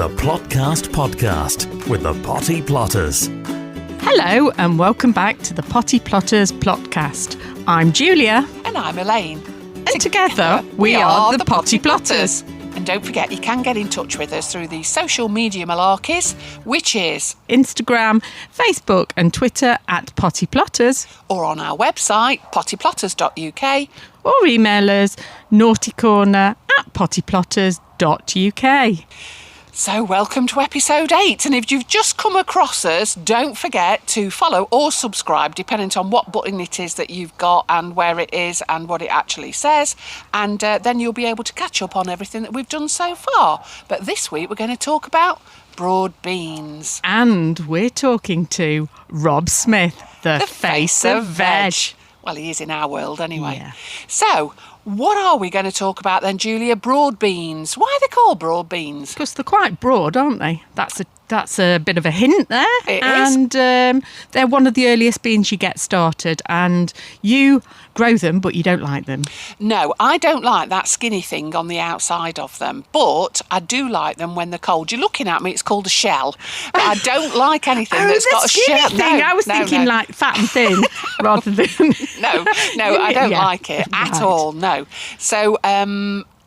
the Plotcast podcast with the Potty Plotters. Hello and welcome back to the Potty Plotters Plotcast. I'm Julia. And I'm Elaine. And together we are the Potty Plotters. And don't forget, you can get in touch with us through the social media malarkeys, which is Instagram, Facebook and Twitter at Potty Plotters. Or on our website, pottyplotters.uk. Or email us naughtycorner at pottyplotters.uk. So welcome to episode 8, and if you've just come across us, don't forget to follow or subscribe depending on what button it is that you've got and where it is and what it actually says, and then you'll be able to catch up on everything that we've done so far. But this week we're going to talk about broad beans. And we're talking to Rob Smith, the Face of Veg. Well, he is in our world anyway. Yeah. So, what are we going to talk about then, Julia? Broad beans. Why are they called broad beans? Because they're quite broad, aren't they? That's a bit of a hint there. It is. And they're one of the earliest beans you get started, and you grow them, but you don't like them. No, I don't like that skinny thing on the outside of them, but I do like them when they're cold. You're looking at me, it's called a shell. But I don't like anything that's got a shell. Thing. No, I was thinking like fat and thin rather than... No, I don't like it at all, no. So,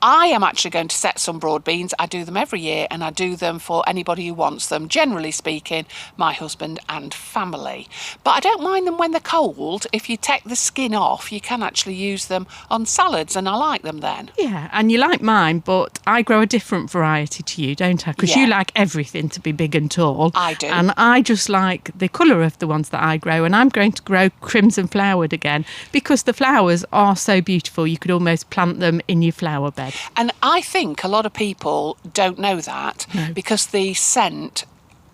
I am actually going to set some broad beans. I do them every year, and I do them for anybody who wants them, generally speaking, my husband and family. But I don't mind them when they're cold. If you take the skin off, you can actually use them on salads, and I like them then. Yeah, and you like mine, but I grow a different variety to you, don't I? Because you like everything to be big and tall. I do. And I just like the colour of the ones that I grow, and I'm going to grow crimson flowered again because the flowers are so beautiful. You could almost plant them in your flower bed. And I think a lot of people don't know that because the scent,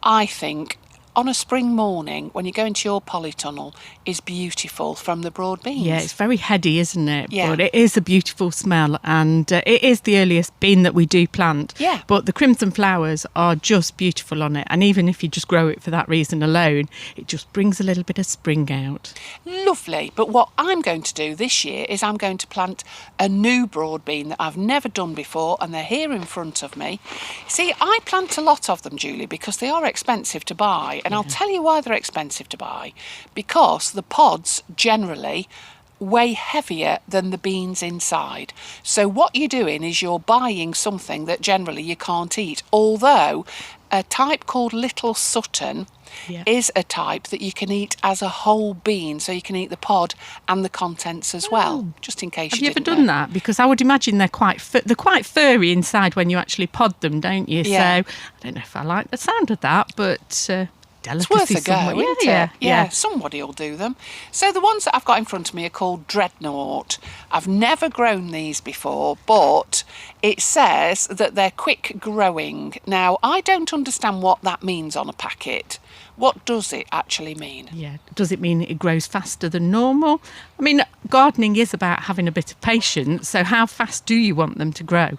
I think, on a spring morning when you go into your polytunnel is beautiful from the broad beans. Yeah, it's very heady, isn't it? Yeah. But it is a beautiful smell, and it is the earliest bean that we do plant. Yeah. But the crimson flowers are just beautiful on it, and even if you just grow it for that reason alone, it just brings a little bit of spring out. Lovely. But what I'm going to do this year is I'm going to plant a new broad bean that I've never done before, and they're here in front of me. See, I plant a lot of them, Julie, because they are expensive to buy. And I'll tell you why they're expensive to buy. Because the pods generally weigh heavier than the beans inside. So what you're doing is you're buying something that generally you can't eat. Although a type called Little Sutton is a type that you can eat as a whole bean. So you can eat the pod and the contents as well, just in case Have you you ever didn't done know. that? Because I would imagine they're quite furry inside when you actually pod them, don't you? Yeah. So I don't know if I like the sound of that, but It's worth delicacy a go, somewhere. isn't it? Yeah, somebody will do them. So the ones that I've got in front of me are called Dreadnought. I've never grown these before, but it says that they're quick growing. Now, I don't understand what that means on a packet. What does it actually mean? Yeah. Does it mean it grows faster than normal? I mean, gardening is about having a bit of patience. So how fast do you want them to grow?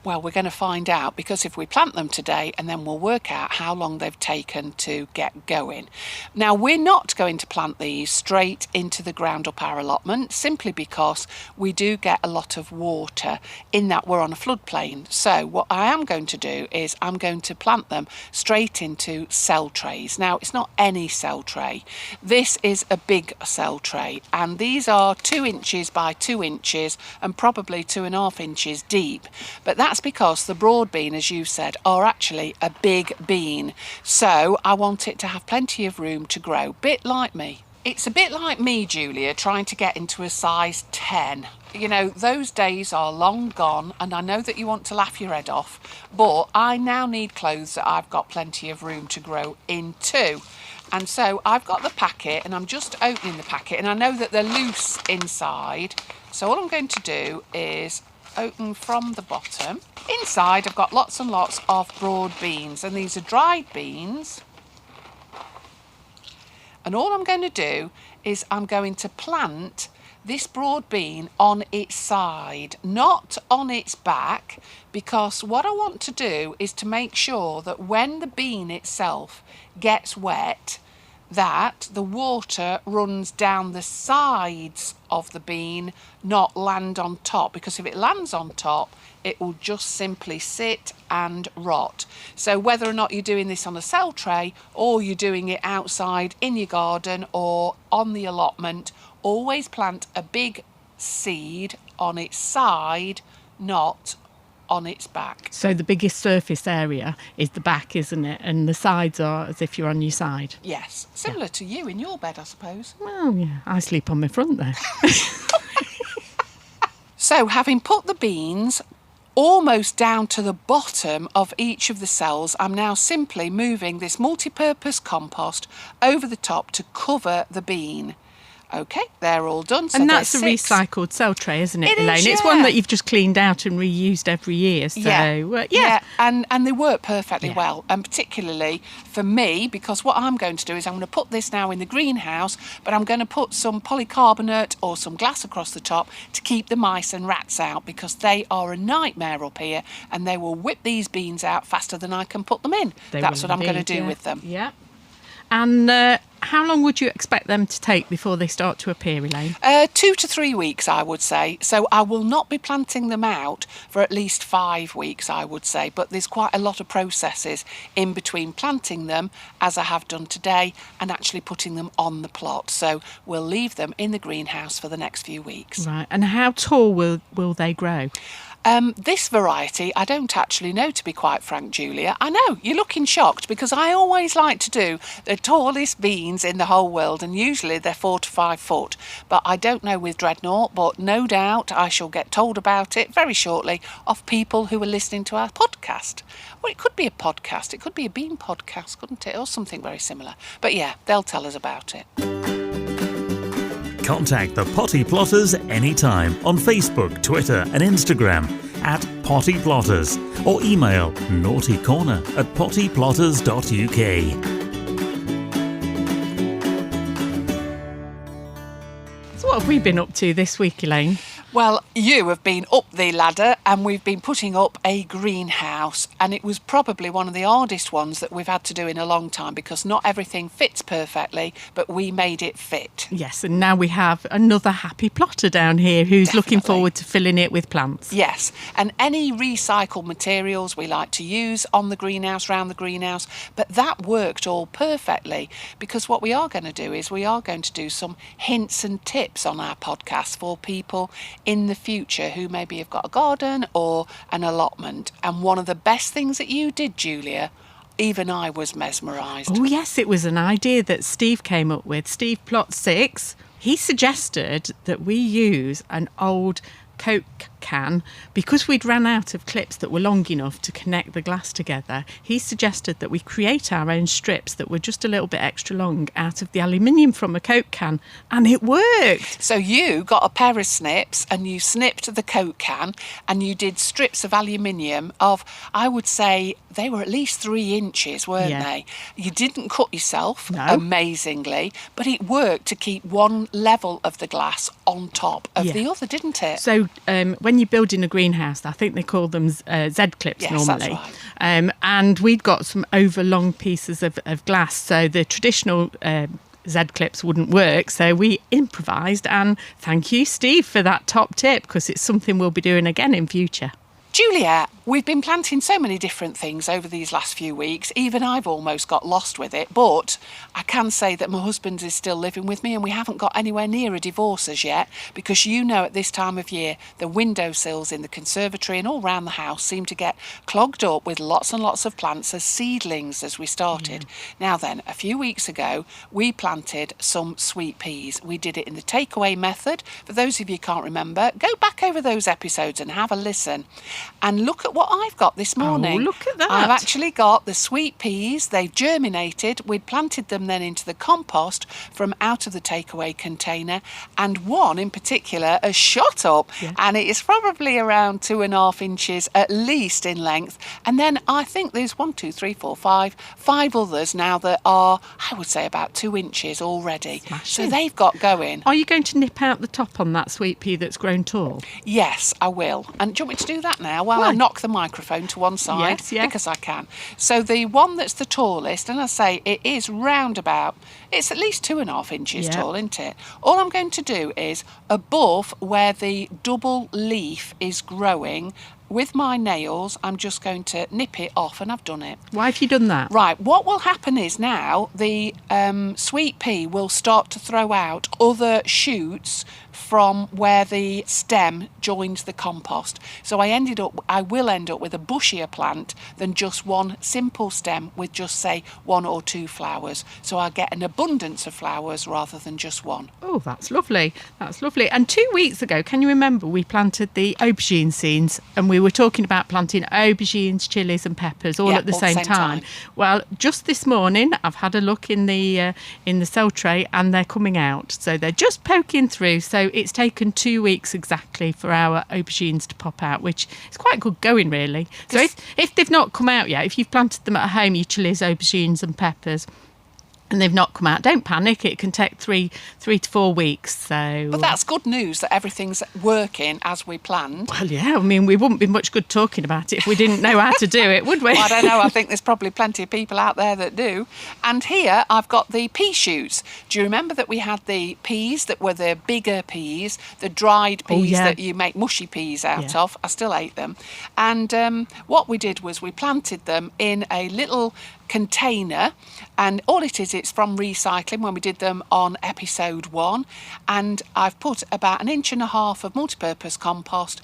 Well, we're going to find out, because if we plant them today, and then we'll work out how long they've taken to get going. Now, we're not going to plant these straight into the ground up our allotment, simply because we do get a lot of water in that we're on a floodplain. So what I am going to do is I'm going to plant them straight into cell trays. Now, it's not any cell tray. This is a big cell tray, and these are 2 inches by 2 inches and probably 2.5 inches deep. But that's because the broad bean, as you said, are actually a big bean. So I want it to have plenty of room to grow, bit like me. It's a bit like me, Julia, trying to get into a size 10. You know, those days are long gone, and I know that you want to laugh your head off, but I now need clothes that I've got plenty of room to grow into. And so I've got the packet, and I'm just opening the packet, and I know that they're loose inside. So all I'm going to do is open from the bottom. Inside I've got lots and lots of broad beans, and these are dried beans. And all I'm going to do is I'm going to plant this broad bean on its side, not on its back, because what I want to do is to make sure that when the bean itself gets wet, that the water runs down the sides of the bean, not land on top, because if it lands on top, it will just simply sit and rot. So whether or not you're doing this on a cell tray or you're doing it outside in your garden or on the allotment, always plant a big seed on its side, not on its back. So the biggest surface area is the back, isn't it? And the sides are as if you're on your side. Yes, similar to you in your bed, I suppose. Well, yeah, I sleep on my front there. So having put the beans almost down to the bottom of each of the cells, I'm now simply moving this multi-purpose compost over the top to cover the bean. Okay, they're all done. So and that's a six. recycled cell tray, isn't it, It is, Elaine? It's yeah. one that you've just cleaned out and reused every year. So, yeah. And they work perfectly well. And particularly for me, because what I'm going to do is I'm going to put this now in the greenhouse, but I'm going to put some polycarbonate or some glass across the top to keep the mice and rats out, because they are a nightmare up here and they will whip these beans out faster than I can put them in. That's what I'm going to do with them. Yeah. And how long would you expect them to take before they start to appear, Elaine? 2 to 3 weeks, I would say. So I will not be planting them out for at least 5 weeks, I would say. But there's quite a lot of processes in between planting them, as I have done today, and actually putting them on the plot. So we'll leave them in the greenhouse for the next few weeks. Right. And how tall will they grow? This variety, I don't actually know, to be quite frank, Julia. I know, you're looking shocked, because I always like to do the tallest beans in the whole world, and usually they're 4 to 5 foot. But I don't know with Dreadnought, but no doubt I shall get told about it very shortly of people who are listening to our podcast. Well, it could be a podcast, it could be a bean podcast, couldn't it? Or something very similar. But yeah, they'll tell us about it. Contact the Potty Plotters anytime on Facebook, Twitter and Instagram at Potty Plotters, or email naughtycorner@pottyplotters.uk. So what have we been up to this week, Elaine? Well, you have been up the ladder and we've been putting up a greenhouse, and it was probably one of the hardest ones that we've had to do in a long time, because not everything fits perfectly, but we made it fit. Yes, and now we have another happy plotter down here who's looking Definitely. forward to filling it with plants. Yes, and any recycled materials we like to use on the greenhouse, round the greenhouse, but that worked all perfectly, because what we are going to do is we are going to do some hints and tips on our podcast for people in the future who maybe have got a garden or an allotment. And one of the best things that you did, Julia, even I was mesmerised. Oh yes, it was an idea that Steve came up with. Steve Plot 6. He suggested that we use an old Coke can, because we'd ran out of clips that were long enough to connect the glass together. He suggested that we create our own strips that were just a little bit extra long out of the aluminium from a Coke can, and it worked. So you got a pair of snips and you snipped the Coke can and you did strips of aluminium of, I would say, they were at least 3 inches, weren't they? You didn't cut yourself, amazingly, but it worked to keep one level of the glass on top of the other, didn't it? So when you're building a greenhouse, I think they call them Z-clips normally. That's right. And we'd got some overlong pieces of glass, so the traditional Z-clips wouldn't work, so we improvised, and thank you, Steve, for that top tip, because it's something we'll be doing again in future. Julia, we've been planting so many different things over these last few weeks. Even I've almost got lost with it, but I can say that my husband is still living with me and we haven't got anywhere near a divorce as yet, because you know at this time of year the windowsills in the conservatory and all round the house seem to get clogged up with lots and lots of plants as seedlings as we started. Now then, a few weeks ago we planted some sweet peas. We did it in the takeaway method. For those of you who can't remember, go back over those episodes and have a listen. And look at what I've got this morning. Oh, look at that. I've actually got the sweet peas. They've germinated. We'd planted them then into the compost from out of the takeaway container. And one in particular has shot up. And it is probably around 2.5 inches at least in length. And then I think there's 5 others now that are, I would say, about 2 inches already. Smashing. So they've got going. Are you going to nip out the top on that sweet pea that's grown tall? Yes, I will. And do you want me to do that now while I knock the microphone to one side Yes. because I can. So the one that's the tallest, and I say it is round about, it's at least 2.5 inches tall, isn't it? All I'm going to do is above where the double leaf is growing, with my nails, I'm just going to nip it off, and I've done it. Why have you done that? Right, what will happen is now the sweet pea will start to throw out other shoots from where the stem joins the compost. So I will end up with a bushier plant than just one simple stem with just, say, 1 or 2 flowers. So I get an abundance of flowers rather than just one. Oh, that's lovely. That's lovely. And 2 weeks ago, can you remember, we planted the aubergine seeds, and we were talking about planting aubergines, chilies and peppers all at the same time. Well, just this morning, I've had a look in the cell tray, and they're coming out. So they're just poking through. So it's taken 2 weeks exactly for our aubergines to pop out, which is quite good going, really. So if they've not come out yet, if you've planted them at home, your chilies, aubergines and peppers, and they've not come out, don't panic. It can take three to 4 weeks. So, but that's good news that everything's working as we planned. Well, yeah. I mean, we wouldn't be much good talking about it if we didn't know how to do it, would we? Well, I don't know. I think there's probably plenty of people out there that do. And here I've got the pea shoots. Do you remember that we had the peas that were the bigger peas, the dried peas that you make mushy peas out of? I still ate them. And what we did was we planted them in a little container, and all it is, it's from recycling when we did them on episode 1, and I've put about 1.5 inches of multi-purpose compost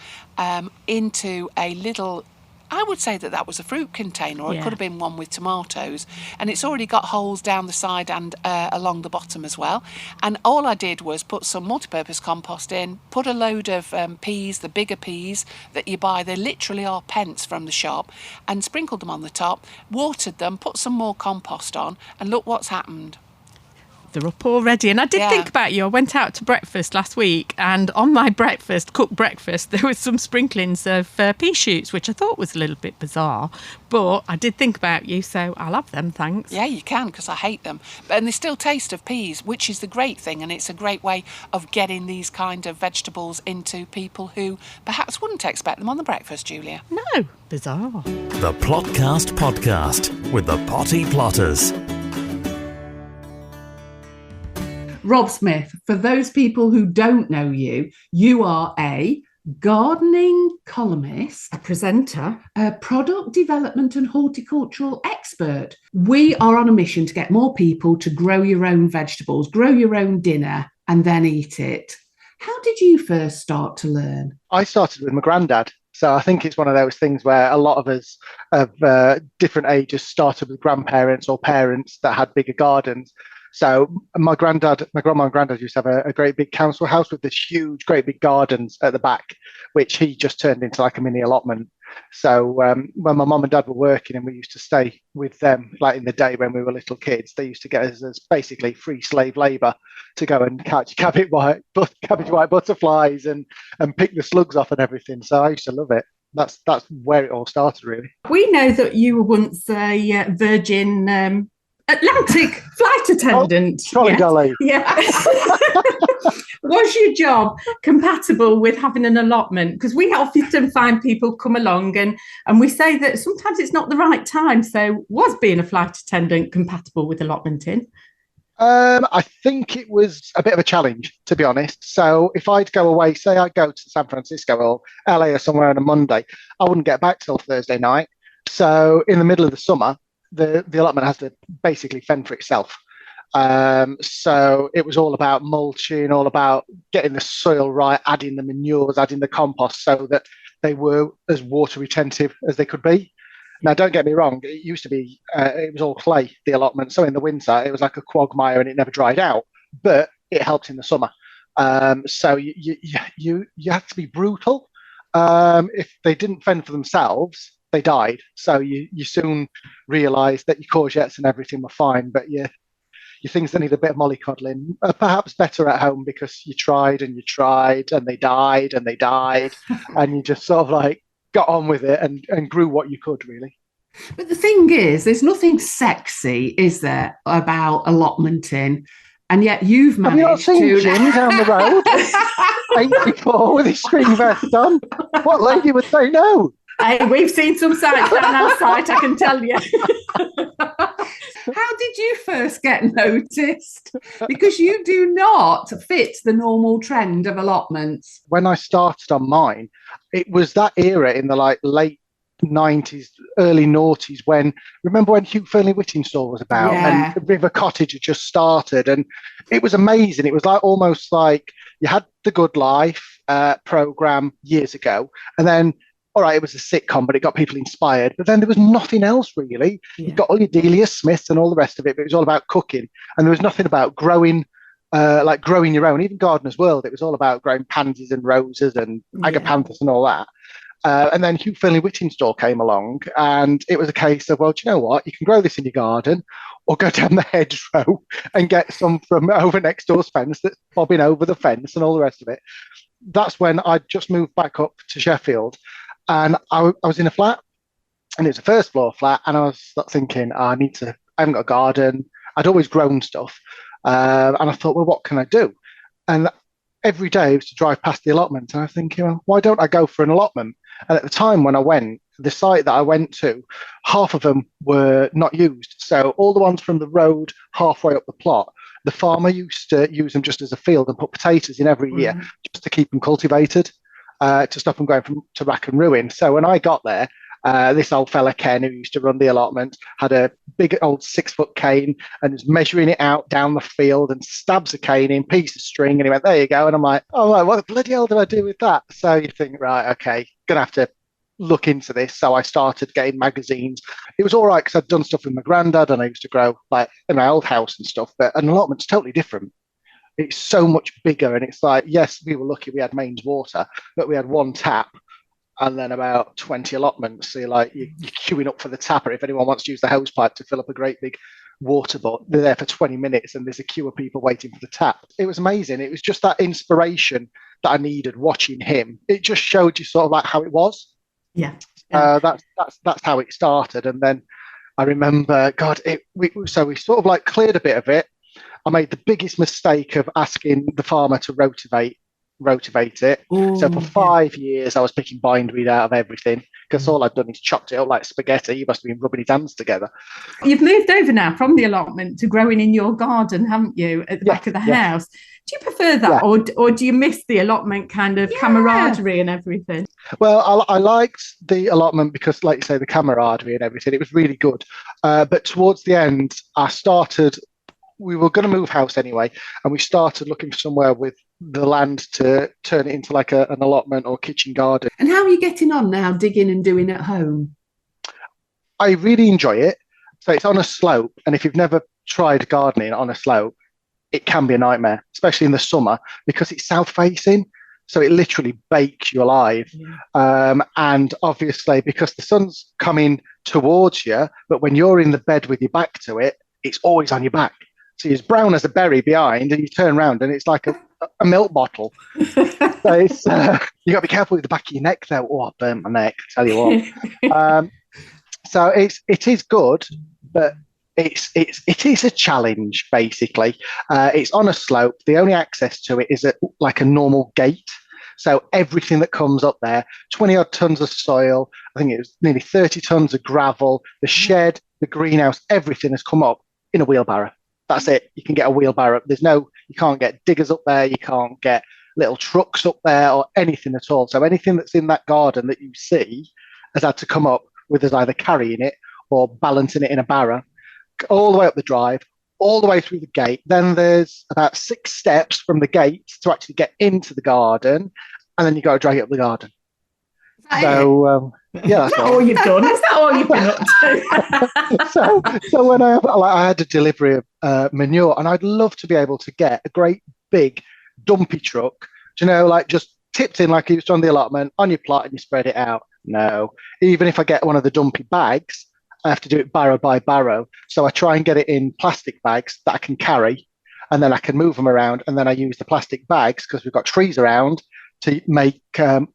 into a little, I would say that was a fruit container, or it could have been one with tomatoes, and it's already got holes down the side and along the bottom as well. And all I did was put some multi-purpose compost in, put a load of peas, the bigger peas that you buy, they literally are pence from the shop, and sprinkled them on the top, watered them, put some more compost on, and look what's happened. They're up already. And I did think about you. I went out to breakfast last week, and on my cooked breakfast, there was some sprinklings of pea shoots, which I thought was a little bit bizarre. But I did think about you, so I'll have them, thanks. Yeah, you can, because I hate them. And they still taste of peas, which is the great thing. And it's a great way of getting these kind of vegetables into people who perhaps wouldn't expect them on the breakfast, Julia. No, bizarre. The Plotcast Podcast with the Potty Plotters. Rob Smith, for those people who don't know you, you are a gardening columnist, A presenter. a product development and horticultural expert. We are on a mission to get more people to grow your own vegetables, grow your own dinner, and then eat it. How did you first start to learn? I started with my granddad. So I think it's one of those things where a lot of us of different ages started with grandparents or parents that had bigger gardens. So my grandma and granddad used to have a great big council house with this huge, great big gardens at the back, which he just turned into like a mini allotment. So when my mum and dad were working and we used to stay with them, like in the day when we were little kids, they used to get us as basically free slave labour to go and catch cabbage white butterflies and pick the slugs off and everything. So I used to love it. That's where it all started, really. We know that you were once a Virgin Atlantic flight attendant. Trolley dolly. Yeah. Was your job compatible with having an allotment? Because we often find people come along and we say that sometimes it's not the right time. So was being a flight attendant compatible with allotmenting? I think it was a bit of a challenge, to be honest. So if I'd go away, say I'd go to San Francisco or LA or somewhere on a Monday, I wouldn't get back till Thursday night. So in the middle of the summer, the allotment has to basically fend for itself. So it was all about mulching, all about getting the soil right, adding the manures, adding the compost so that they were as water retentive as they could be. Now, don't get me wrong, it used to be, it was all clay, the allotment. So in the winter, it was like a quagmire and it never dried out, but it helped in the summer. So you have to be brutal. If they didn't fend for themselves, they died. So you soon realise that your courgettes and everything were fine, but your things that need a bit of mollycoddling are perhaps better at home because you tried and they died and you just sort of like got on with it and grew what you could, really. But the thing is, there's nothing sexy, is there, about allotmenting? And yet you've managed Have you not seen to... Jim down the road, 84 with his string vest on? What lady would say no? Hey, we've seen some sights down our site, I can tell you. How did you first get noticed? Because you do not fit the normal trend of allotments. When I started on mine, it was that era in the late 90s, early noughties, remember when Hugh Fernley Whitting store was about, Yeah. and River Cottage had just started, and it was amazing. It was almost like you had the Good Life program years ago, and then all right, it was a sitcom, but it got people inspired. But then there was nothing else really. Yeah. You got all your Delia Smiths and all the rest of it, but it was all about cooking, and there was nothing about growing. Growing your own, even Gardener's World, it was all about growing pansies and roses and agapanthus and all that. And then Hugh Fernley Whitting store came along, and it was a case of, well, do you know what? You can grow this in your garden, or go down the hedgerow and get some from over next door's fence that's bobbing over the fence and all the rest of it. That's when I just moved back up to Sheffield, and I was in a flat, and it was a first floor flat, and I was thinking, I haven't got a garden. I'd always grown stuff. And I thought, well, what can I do? And every day I was to drive past the allotment, and I was thinking, well, why don't I go for an allotment? And at the time when I went, the site that I went to, half of them were not used. So all the ones from the road halfway up the plot, the farmer used to use them just as a field and put potatoes in every year just to keep them cultivated, to stop them going to rack and ruin. So when I got there, this old fella Ken, who used to run the allotment, had a big old 6-foot cane and was measuring it out down the field, and stabs a cane in, piece of string, and he went, there you go. And I'm like, oh, right, what the bloody hell do I do with that? So you think, right, okay, gonna have to look into this. So I started getting magazines. It was all right because I'd done stuff with my granddad, and I used to grow in my old house and stuff, but an allotment's totally different. It's so much bigger, and it's like, yes, we were lucky we had mains water, but we had one tap and then about 20 allotments. So you're queuing up for the tapper. If anyone wants to use the hose pipe to fill up a great big water butt, they're there for 20 minutes, and there's a queue of people waiting for the tap. It was amazing. It was just that inspiration that I needed watching him. It just showed you sort of how it was. Yeah. That's how it started. And then I remember, we sort of cleared a bit of it. I made the biggest mistake of asking the farmer to rotivate it. Ooh, so for 5 years I was picking bindweed out of everything, because all I'd done is chopped it up like spaghetti. You must have been rubbing his hands together. You've moved over now from the allotment to growing in your garden, haven't you, at the back of the house? Do you prefer that, or do you miss the allotment kind of camaraderie and everything? Well, I liked the allotment because, like you say, the camaraderie and everything, it was really good. But towards the end, we were going to move house anyway, and we started looking for somewhere with the land to turn it into an allotment or kitchen garden. And how are you getting on now, digging and doing at home? I really enjoy it. So it's on a slope, and if you've never tried gardening on a slope, it can be a nightmare, especially in the summer, because it's south facing. So it literally bakes you alive. And obviously, because the sun's coming towards you, but when you're in the bed with your back to it, it's always on your back. So it's brown as a berry behind, and you turn around and it's like a milk bottle. So it's you got to be careful with the back of your neck though. Oh, I burnt my neck, tell you what. So it is good, but it is a challenge basically. It's on a slope. The only access to it is like a normal gate. So everything that comes up there, 20 odd tons of soil, I think it was nearly 30 tons of gravel, the shed, the greenhouse, everything has come up in a wheelbarrow. That's it. You can get a wheelbarrow. You can't get diggers up there. You can't get little trucks up there or anything at all. So anything that's in that garden that you see has had to come up with us either carrying it or balancing it in a barrow, all the way up the drive, all the way through the gate. Then there's about 6 steps from the gate to actually get into the garden, and then you got to drag it up the garden. So that's all you've done. Is that all you've been up to? so when I had a delivery of manure, and I'd love to be able to get a great big dumpy truck, just tipped in like it was on the allotment on your plot, and you spread it out. No, even if I get one of the dumpy bags, I have to do it barrow by barrow. So I try and get it in plastic bags that I can carry, and then I can move them around. And then I use the plastic bags, because we've got trees around, to make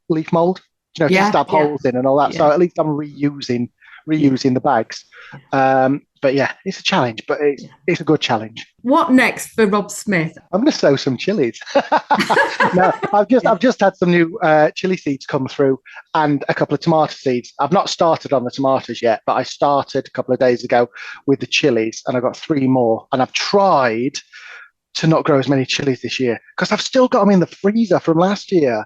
leaf mold, to stab holes in and all that. So at least I'm reusing reusing the bags. But yeah, it's a challenge, but it's a good challenge. What next for Rob Smith? I'm going to sow some chilies. No, I've just had some new chili seeds come through and a couple of tomato seeds. I've not started on the tomatoes yet, but I started a couple of days ago with the chilies, and I've got 3 more. And I've tried to not grow as many chilies this year because I've still got them in the freezer from last year.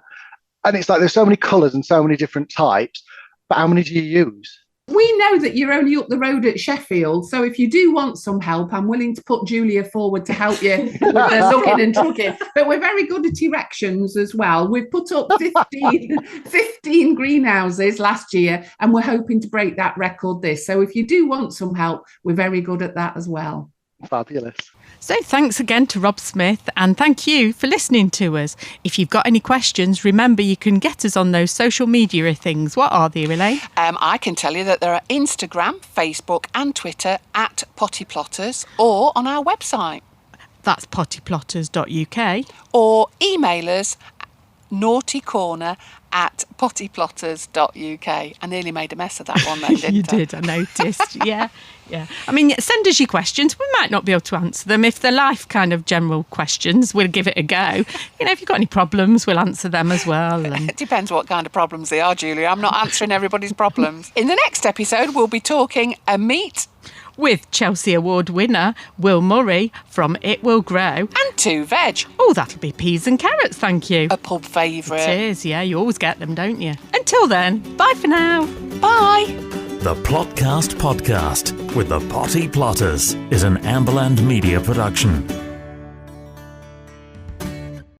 And it's like there's so many colours and so many different types. But how many do you use? We know that you're only up the road at Sheffield, so if you do want some help, I'm willing to put Julia forward to help you with the looking and trucking. But we're very good at erections as well. We've put up 15 greenhouses last year, and we're hoping to break that record this. So if you do want some help, we're very good at that as well. Fabulous. So thanks again to Rob Smith, and thank you for listening to us. If you've got any questions, remember you can get us on those social media things. What are they, Elaine? I can tell you that there are Instagram, Facebook and Twitter at Potty Plotters, or on our website. That's pottyplotters.uk. Or email us naughtycorner@pottyplotters.uk. I nearly made a mess of that one then, didn't I? You did, I noticed. Yeah. I mean, send us your questions. We might not be able to answer them. If they're life kind of general questions, we'll give it a go. You know, if you've got any problems, we'll answer them as well. It depends what kind of problems they are, Julia. I'm not answering everybody's problems. In the next episode, we'll be talking a meat with Chelsea Award winner Will Murray from It Will Grow. and 2 veg. Oh, that'll be peas and carrots, thank you. A pub favourite. It is, yeah, you always get them, don't you? Until then, bye for now. Bye. The Plotcast Podcast with the Potty Plotters is an Amberland Media production.